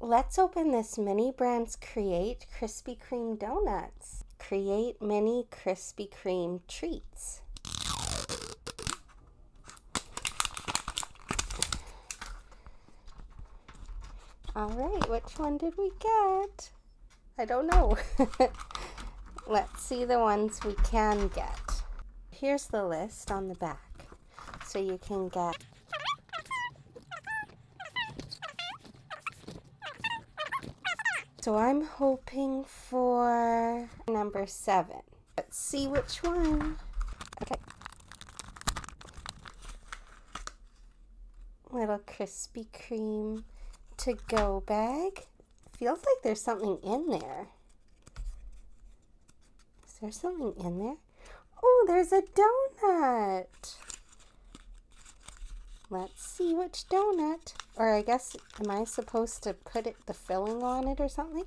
Let's open this Mini Brands Create Krispy Kreme Doughnuts. Create mini Krispy Kreme treats. All right, which one did we get? I don't know. Let's see the ones we can get. Here's the list on the back, so you can get So I'm hoping for number 7. Let's see which one. Okay. Little Krispy Kreme to-go bag. Feels like there's something in there. Is there something in there? Oh, there's a donut. Let's see which donut. Or I guess, am I supposed to put the filling on it or something?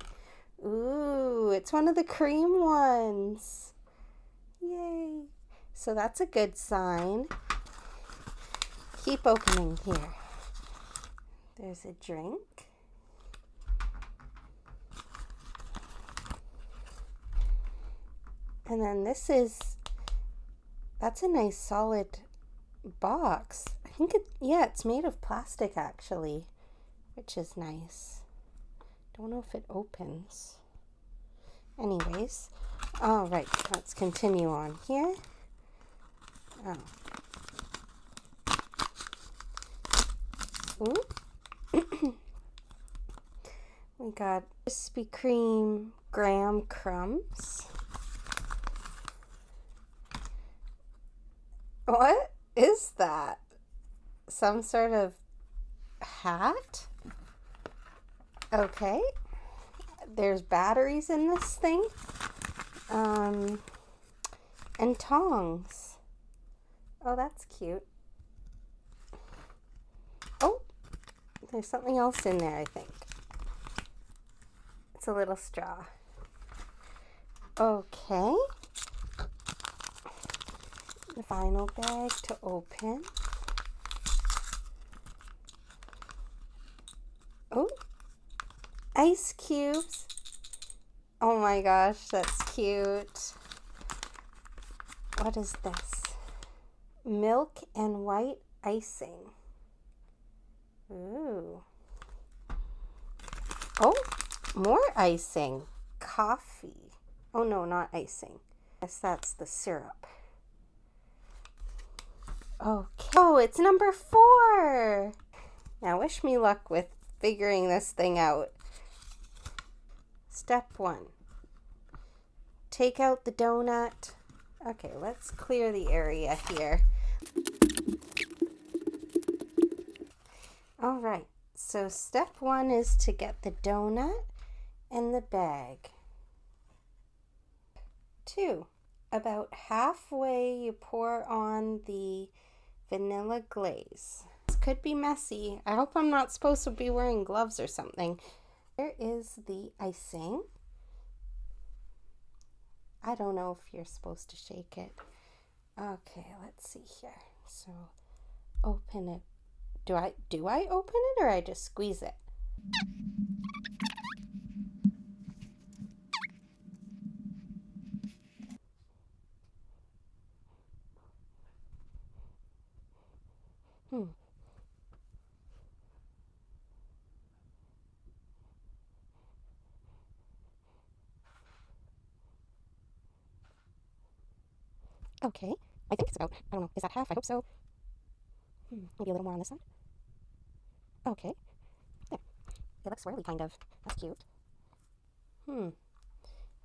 Ooh, it's one of the cream ones. Yay. So that's a good sign. Keep opening here. There's a drink. And then that's a nice solid box. I think it's made of plastic actually, which is nice. Don't know if it opens. Anyways, all right, let's continue on here. Oh. Ooh. We got Krispy Kreme graham crumbs. What is that? Some sort of hat? Okay. There's batteries in this thing. And tongs. Oh, that's cute. Oh, there's something else in there, I think. It's a little straw. Okay. The final bag to open. Oh, ice cubes. Oh my gosh, that's cute. What is this? Milk and white icing. Ooh. Oh, more icing. Coffee. Oh no, not icing. I guess that's the syrup. Okay. Oh, it's number 4. Now, wish me luck with figuring this thing out. Step 1. Take out the donut. Okay, let's clear the area here. All right, so step 1 is to get the donut and the bag. 2. About halfway, you pour on the vanilla glaze. This could be messy. I hope I'm not supposed to be wearing gloves or something. Here is the icing. I don't know if you're supposed to shake it. Okay, let's see here. So open it. Do I open it or I just squeeze it? Okay, I think it's about, I don't know, is that half? I hope so. Maybe a little more on this side. Okay, there. It looks swirly, kind of. That's cute.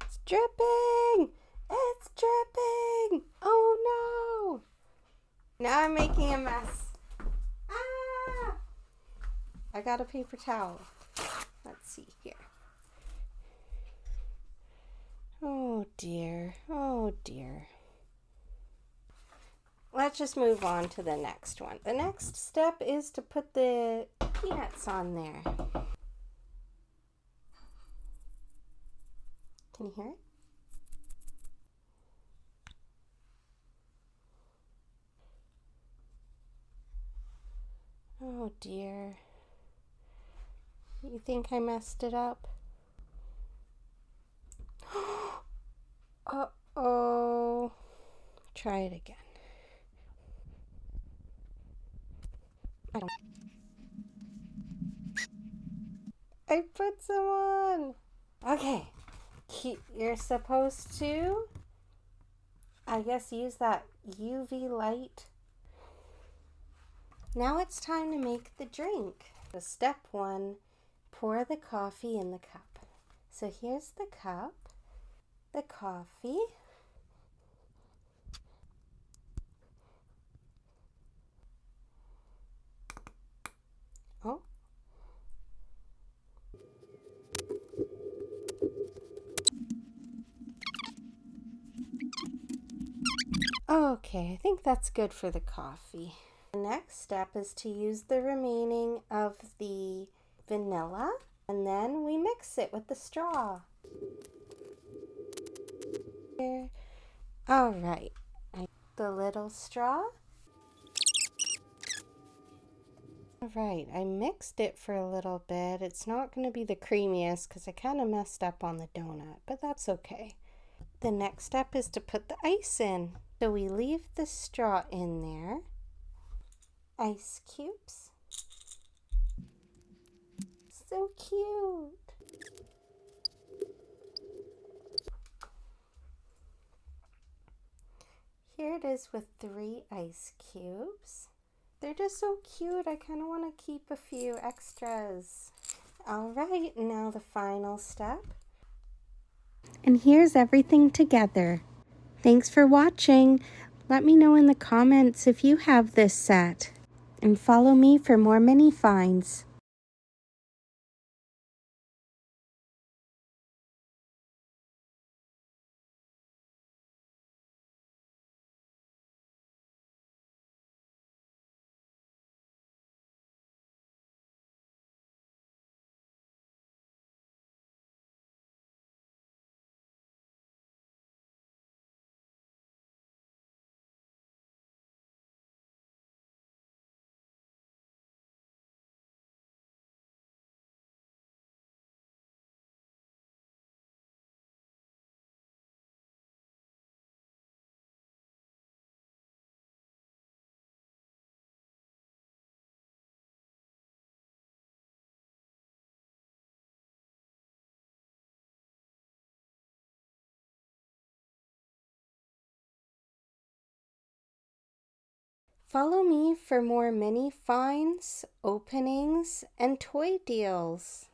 It's dripping! It's dripping! Oh no! Now I'm making a mess. Ah! I got a paper towel. Let's see here. Oh dear, oh dear. Let's just move on to the next one. The next step is to put the peanuts on there. Can you hear it? Oh dear. You think I messed it up? Uh-oh. Try it again. I put some on. Okay. You're supposed to, I guess, use that UV light. Now it's time to make the drink. So step 1, pour the coffee in the cup. So here's the cup, the coffee. Oh. Okay, I think that's good for the coffee. The next step is to use the remaining of the vanilla, and then we mix it with the straw. Here. All right, the little straw. All right, I mixed it for a little bit. It's not going to be the creamiest because I kind of messed up on the donut, but that's okay. The next step is to put the ice in. So we leave the straw in there. Ice cubes. So cute. Here it is with 3 ice cubes. They're just so cute. I kind of want to keep a few extras. All right, now the final step. And here's everything together. Thanks for watching. Let me know in the comments if you have this set. And follow me for more mini finds. Follow me for more mini finds, openings, and toy deals.